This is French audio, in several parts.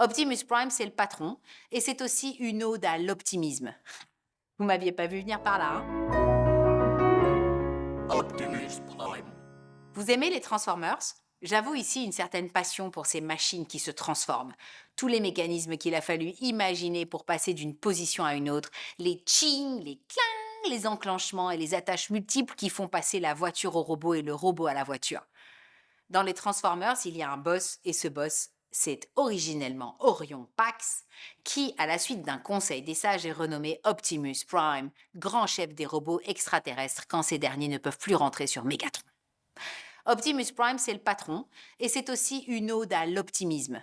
Optimus Prime, c'est le patron, et c'est aussi une ode à l'optimisme. Vous m'aviez pas vu venir par là, hein? Optimus Prime. Vous aimez les Transformers? J'avoue ici une certaine passion pour ces machines qui se transforment. Tous les mécanismes qu'il a fallu imaginer pour passer d'une position à une autre, les ching, les clang, les enclenchements et les attaches multiples qui font passer la voiture au robot et le robot à la voiture. Dans les Transformers, il y a un boss, et ce boss, c'est originellement Orion Pax, qui, à la suite d'un conseil des sages, est renommé Optimus Prime, grand chef des robots extraterrestres quand ces derniers ne peuvent plus rentrer sur Megatron. Optimus Prime, c'est le patron, et c'est aussi une ode à l'optimisme.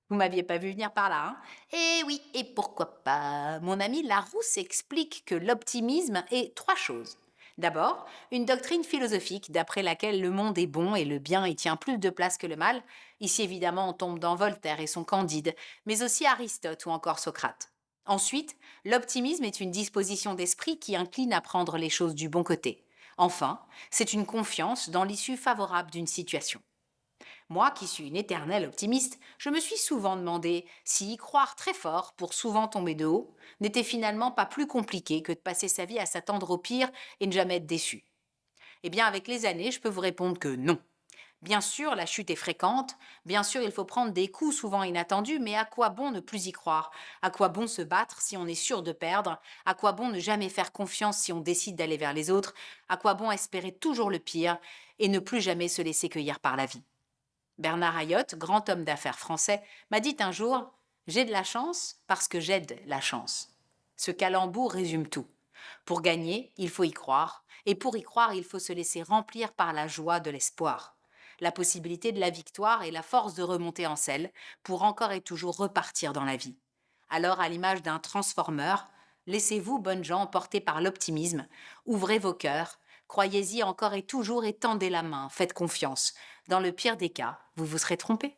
Vous m'aviez pas vu venir par là, hein? Eh oui, et pourquoi pas? Mon ami Larousse explique que l'optimisme est trois choses. D'abord, une doctrine philosophique d'après laquelle le monde est bon et le bien y tient plus de place que le mal. Ici, évidemment, on tombe dans Voltaire et son Candide, mais aussi Aristote ou encore Socrate. Ensuite, l'optimisme est une disposition d'esprit qui incline à prendre les choses du bon côté. Enfin, c'est une confiance dans l'issue favorable d'une situation. Moi, qui suis une éternelle optimiste, je me suis souvent demandé si y croire très fort pour souvent tomber de haut n'était finalement pas plus compliqué que de passer sa vie à s'attendre au pire et ne jamais être déçu. Eh bien, avec les années, je peux vous répondre que non. Bien sûr, la chute est fréquente, bien sûr, il faut prendre des coups souvent inattendus, mais à quoi bon ne plus y croire? À quoi bon se battre si on est sûr de perdre? À quoi bon ne jamais faire confiance si on décide d'aller vers les autres? À quoi bon espérer toujours le pire et ne plus jamais se laisser cueillir par la vie? Bernard Ayotte, grand homme d'affaires français, m'a dit un jour: J'ai de la chance parce que j'aide la chance. Ce calembour résume tout. Pour gagner, il faut y croire, et pour y croire, il faut se laisser remplir par la joie de l'espoir, la possibilité de la victoire et la force de remonter en selle pour encore et toujours repartir dans la vie. Alors, à l'image d'un transformeur, laissez-vous, bonnes gens, emporter par l'optimisme, ouvrez vos cœurs, croyez-y encore et toujours et tendez la main, faites confiance. Dans le pire des cas, vous vous serez trompé.